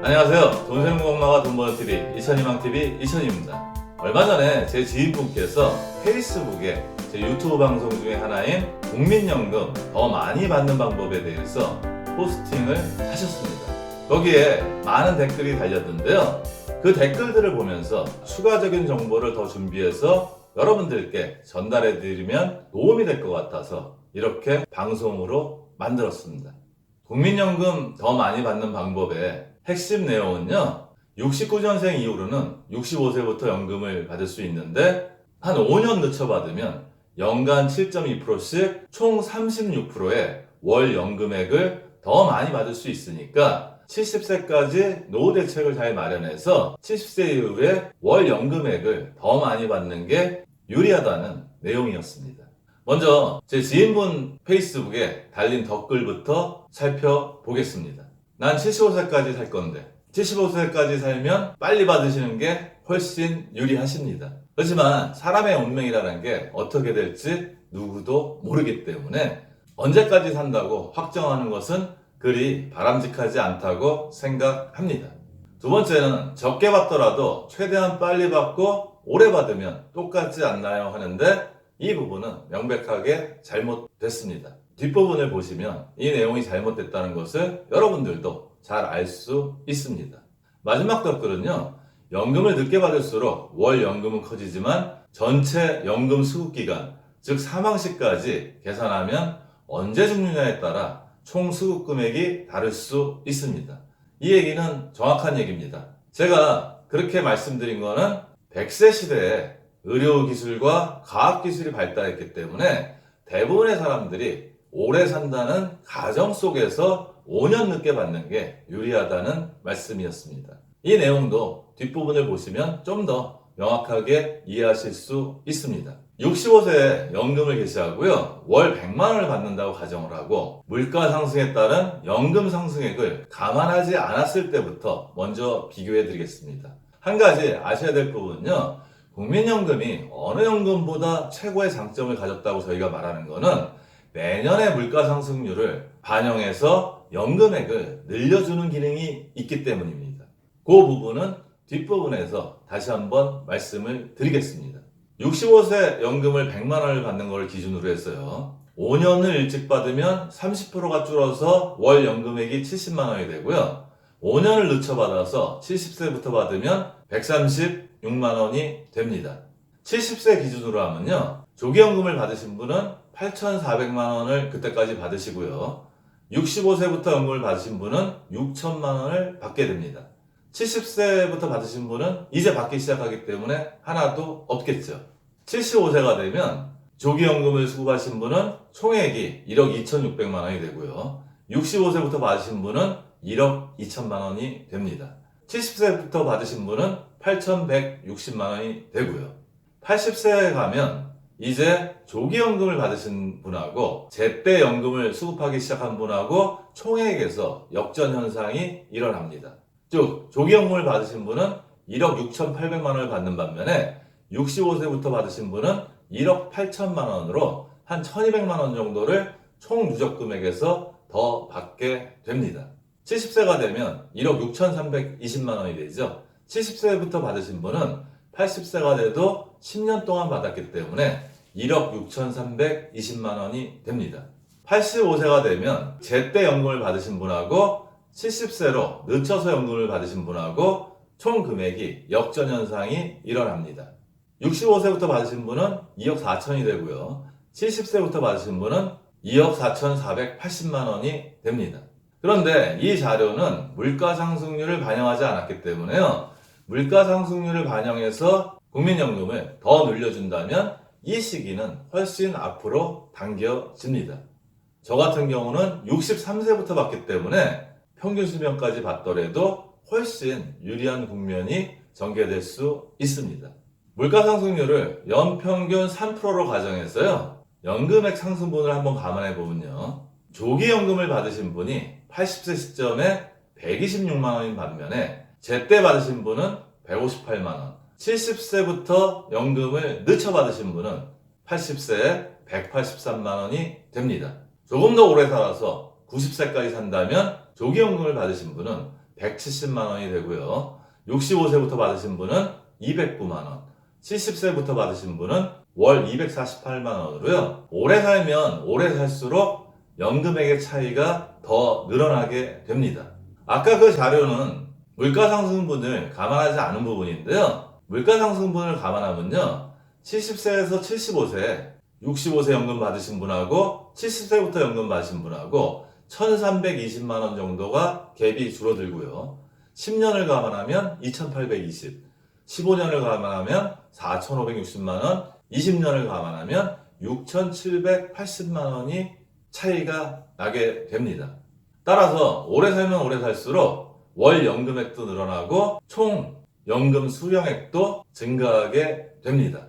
안녕하세요. 돈 세는 공마가 돈 버는 TV 이천희망TV 이천희입니다. 얼마 전에 제 지인분께서 페이스북에 제 유튜브 방송 중에 하나인 국민연금 더 많이 받는 방법에 대해서 포스팅을 하셨습니다. 거기에 많은 댓글이 달렸는데요. 그 댓글들을 보면서 추가적인 정보를 더 준비해서 여러분들께 전달해 드리면 도움이 될 것 같아서 이렇게 방송으로 만들었습니다. 국민연금 더 많이 받는 방법의 핵심 내용은요, 69년생 이후로는 65세부터 연금을 받을 수 있는데 한 5년 늦춰 받으면 연간 7.2%씩 총 36%의 월 연금액을 더 많이 받을 수 있으니까 70세까지 노후 대책을 잘 마련해서 70세 이후에 월 연금액을 더 많이 받는 게 유리하다는 내용이었습니다. 먼저 제 지인분 페이스북에 달린 댓글부터 살펴보겠습니다. 난 75세까지 살 건데 75세까지 살면 빨리 받으시는 게 훨씬 유리하십니다. 하지만 사람의 운명이라는 게 어떻게 될지 누구도 모르기 때문에 언제까지 산다고 확정하는 것은 그리 바람직하지 않다고 생각합니다. 두 번째는 적게 받더라도 최대한 빨리 받고 오래 받으면 똑같지 않나요? 하는데 이 부분은 명백하게 잘못됐습니다. 뒷부분을 보시면 이 내용이 잘못됐다는 것을 여러분들도 잘 알 수 있습니다. 마지막 댓글은요, 연금을 늦게 받을수록 월 연금은 커지지만 전체 연금 수급기간, 즉 사망시까지 계산하면 언제 죽느냐에 따라 총 수급 금액이 다를 수 있습니다. 이 얘기는 정확한 얘기입니다. 제가 그렇게 말씀드린 거는 100세 시대에 의료기술과 과학기술이 발달했기 때문에 대부분의 사람들이 오래 산다는 가정 속에서 5년 늦게 받는 게 유리하다는 말씀이었습니다. 이 내용도 뒷부분을 보시면 좀 더 명확하게 이해하실 수 있습니다. 65세에 연금을 개시하고요, 월 100만 원을 받는다고 가정을 하고 물가 상승에 따른 연금 상승액을 감안하지 않았을 때부터 먼저 비교해 드리겠습니다. 한 가지 아셔야 될 부분은요, 국민연금이 어느 연금보다 최고의 장점을 가졌다고 저희가 말하는 거는 매년의 물가 상승률을 반영해서 연금액을 늘려주는 기능이 있기 때문입니다. 그 부분은 뒷부분에서 다시 한번 말씀을 드리겠습니다. 65세 연금을 100만 원을 받는 걸 기준으로 했어요. 5년을 일찍 받으면 30%가 줄어서 월 연금액이 70만 원이 되고요. 5년을 늦춰 받아서 70세부터 받으면 136만 원이 됩니다. 70세 기준으로 하면요, 조기연금을 받으신 분은 8,400만 원을 그때까지 받으시고요. 65세부터 연금을 받으신 분은 6천만 원을 받게 됩니다. 70세부터 받으신 분은 이제 받기 시작하기 때문에 하나도 없겠죠. 75세가 되면 조기연금을 수급하신 분은 총액이 1억 2,600만 원이 되고요. 65세부터 받으신 분은 1억 2천만 원이 됩니다. 70세부터 받으신 분은 8,160만 원이 되고요. 80세에 가면 이제 조기연금을 받으신 분하고 제때 연금을 수급하기 시작한 분하고 총액에서 역전 현상이 일어납니다. 즉 조기연금을 받으신 분은 1억 6,800만 원을 받는 반면에 65세부터 받으신 분은 1억 8천만 원으로 한 1,200만 원 정도를 총 누적 금액에서 더 받게 됩니다. 70세가 되면 1억 6,320만 원이 되죠. 70세부터 받으신 분은 80세가 돼도 10년 동안 받았기 때문에 1억 6,320만 원이 됩니다. 85세가 되면 제때 연금을 받으신 분하고 70세로 늦춰서 연금을 받으신 분하고 총 금액이 역전 현상이 일어납니다. 65세부터 받으신 분은 2억 4천이 되고요. 70세부터 받으신 분은 2억 4,480만 원이 됩니다. 그런데 이 자료는 물가 상승률을 반영하지 않았기 때문에요, 물가 상승률을 반영해서 국민연금을 더 늘려준다면 이 시기는 훨씬 앞으로 당겨집니다. 저 같은 경우는 63세부터 받기 때문에 평균 수명까지 받더라도 훨씬 유리한 국면이 전개될 수 있습니다. 물가 상승률을 연평균 3%로 가정해서요, 연금액 상승분을 한번 감안해 보면요, 조기연금을 받으신 분이 80세 시점에 126만 원인 반면에 제때 받으신 분은 158만 원, 70세부터 연금을 늦춰 받으신 분은 80세에 183만 원이 됩니다. 조금 더 오래 살아서 90세까지 산다면 조기연금을 받으신 분은 170만 원이 되고요. 65세부터 받으신 분은 209만 원, 70세부터 받으신 분은 월 248만 원으로요. 오래 살면 오래 살수록 연금액의 차이가 더 늘어나게 됩니다. 아까 그 자료는 물가상승분을 감안하지 않은 부분인데요. 물가상승분을 감안하면요. 70세에서 75세, 65세 연금 받으신 분하고 70세부터 연금 받으신 분하고 1320만 원 정도가 갭이 줄어들고요. 10년을 감안하면 2820, 15년을 감안하면 4560만 원, 20년을 감안하면 6780만 원이 차이가 나게 됩니다. 따라서 오래 살면 오래 살수록 월 연금액도 늘어나고 총 연금 수령액도 증가하게 됩니다.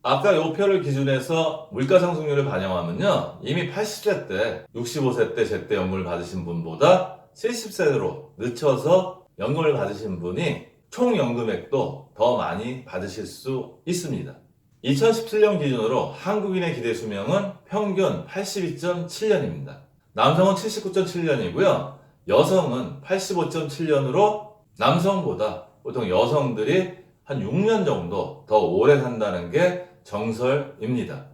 아까 이 표를 기준해서 물가상승률을 반영하면요. 이미 80세 때, 65세 때 제때 연금을 받으신 분보다 70세로 늦춰서 연금을 받으신 분이 총 연금액도 더 많이 받으실 수 있습니다. 2017년 기준으로 한국인의 기대 수명은 평균 82.7년입니다. 남성은 79.7년이고요. 여성은 85.7년으로 남성보다 보통 여성들이 한 6년 정도 더 오래 산다는 게 정설입니다.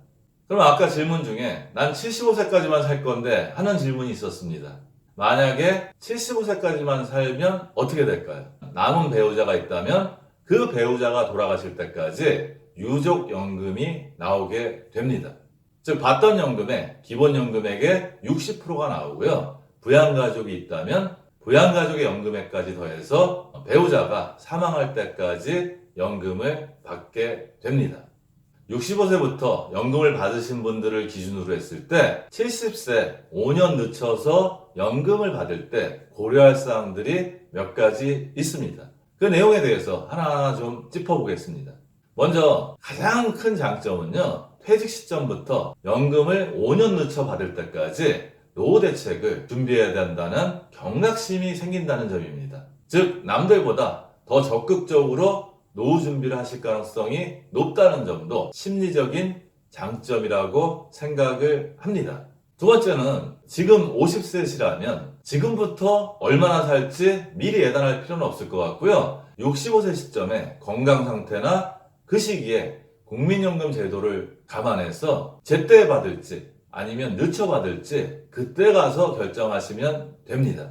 그럼 아까 질문 중에 난 75세까지만 살 건데 하는 질문이 있었습니다. 만약에 75세까지만 살면 어떻게 될까요? 남은 배우자가 있다면 그 배우자가 돌아가실 때까지 유족연금이 나오게 됩니다. 즉 받던 연금의 기본연금액의 60%가 나오고요. 부양가족이 있다면 부양가족의 연금액까지 더해서 배우자가 사망할 때까지 연금을 받게 됩니다. 65세부터 연금을 받으신 분들을 기준으로 했을 때 70세 5년 늦춰서 연금을 받을 때 고려할 사항들이 몇 가지 있습니다. 그 내용에 대해서 하나하나 좀 짚어보겠습니다. 먼저 가장 큰 장점은요. 퇴직 시점부터 연금을 5년 늦춰 받을 때까지 노후 대책을 준비해야 된다는 경각심이 생긴다는 점입니다. 즉 남들보다 더 적극적으로 노후 준비를 하실 가능성이 높다는 점도 심리적인 장점이라고 생각을 합니다. 두 번째는 지금 50세시라면 지금부터 얼마나 살지 미리 예단할 필요는 없을 것 같고요. 65세 시점에 건강 상태나 그 시기에 국민연금 제도를 감안해서 제때 받을지 아니면 늦춰 받을지 그때 가서 결정하시면 됩니다.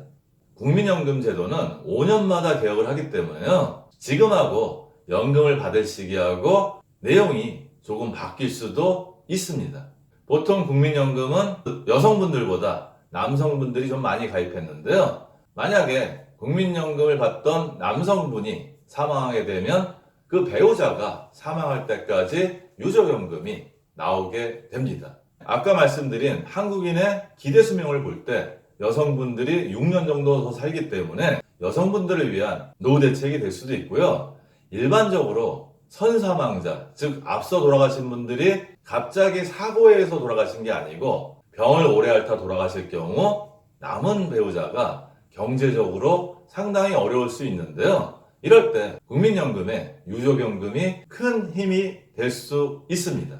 국민연금 제도는 5년마다 개혁을 하기 때문에요. 지금하고 연금을 받을 시기하고 내용이 조금 바뀔 수도 있습니다. 보통 국민연금은 여성분들보다 남성분들이 좀 많이 가입했는데요. 만약에 국민연금을 받던 남성분이 사망하게 되면 그 배우자가 사망할 때까지 유족연금이 나오게 됩니다. 아까 말씀드린 한국인의 기대 수명을 볼 때 여성분들이 6년 정도 더 살기 때문에 여성분들을 위한 노후 대책이 될 수도 있고요. 일반적으로 선사망자, 즉 앞서 돌아가신 분들이 갑자기 사고에 의해서 돌아가신 게 아니고 병을 오래 앓다 돌아가실 경우 남은 배우자가 경제적으로 상당히 어려울 수 있는데요. 이럴 때 국민연금에 유족연금이 큰 힘이 될 수 있습니다.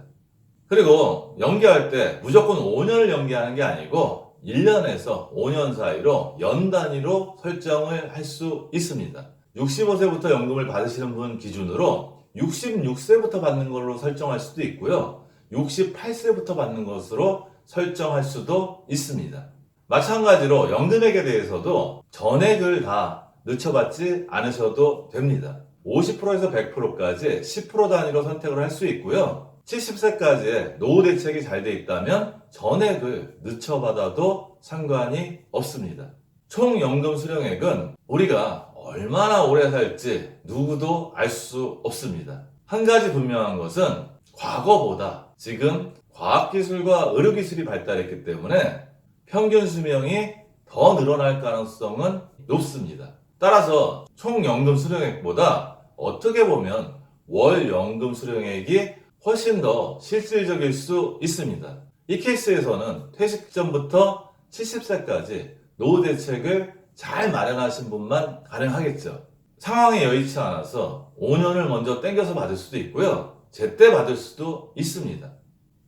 그리고 연기할 때 무조건 5년을 연기하는 게 아니고 1년에서 5년 사이로 연 단위로 설정을 할 수 있습니다. 65세부터 연금을 받으시는 분 기준으로 66세부터 받는 걸로 설정할 수도 있고요. 68세부터 받는 것으로 설정할 수도 있습니다. 마찬가지로 연금액에 대해서도 전액을 다 늦춰받지 않으셔도 됩니다. 50%에서 100%까지 10% 단위로 선택을 할 수 있고요. 70세까지의 노후 대책이 잘 돼 있다면 전액을 늦춰받아도 상관이 없습니다. 총 연금 수령액은 우리가 얼마나 오래 살지 누구도 알 수 없습니다. 한 가지 분명한 것은 과거보다 지금 과학기술과 의료기술이 발달했기 때문에 평균 수명이 더 늘어날 가능성은 높습니다. 따라서 총 연금 수령액보다 어떻게 보면 월 연금 수령액이 훨씬 더 실질적일 수 있습니다. 이 케이스에서는 퇴직 전부터 70세까지 노후 대책을 잘 마련하신 분만 가능하겠죠. 상황이 여의치 않아서 5년을 먼저 땡겨서 받을 수도 있고요. 제때 받을 수도 있습니다.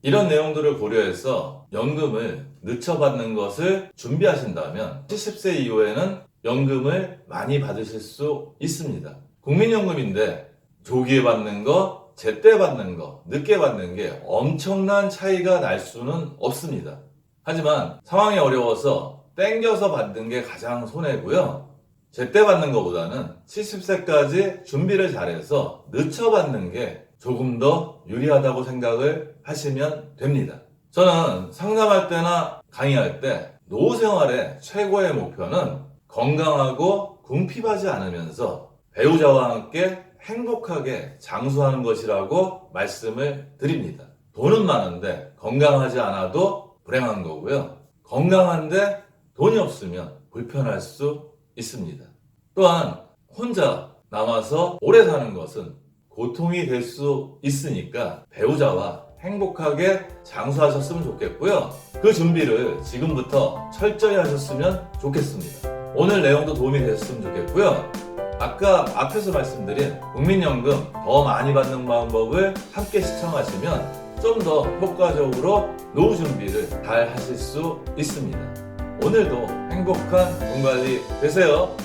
이런 내용들을 고려해서 연금을 늦춰 받는 것을 준비하신다면 70세 이후에는 연금을 많이 받으실 수 있습니다. 국민연금인데 조기에 받는 거, 제때 받는 거, 늦게 받는 게 엄청난 차이가 날 수는 없습니다. 하지만 상황이 어려워서 땡겨서 받는 게 가장 손해고요. 제때 받는 것보다는 70세까지 준비를 잘해서 늦춰 받는 게 조금 더 유리하다고 생각을 하시면 됩니다. 저는 상담할 때나 강의할 때 노후 생활의 최고의 목표는 건강하고 궁핍하지 않으면서 배우자와 함께 행복하게 장수하는 것이라고 말씀을 드립니다. 돈은 많은데 건강하지 않아도 불행한 거고요. 건강한데 돈이 없으면 불편할 수 있습니다. 또한 혼자 남아서 오래 사는 것은 고통이 될 수 있으니까 배우자와 행복하게 장수하셨으면 좋겠고요. 그 준비를 지금부터 철저히 하셨으면 좋겠습니다. 오늘 내용도 도움이 되셨으면 좋겠고요. 아까 앞에서 말씀드린 국민연금 더 많이 받는 방법을 함께 시청하시면 좀 더 효과적으로 노후 준비를 잘 하실 수 있습니다. 오늘도 행복한 돈 관리 되세요.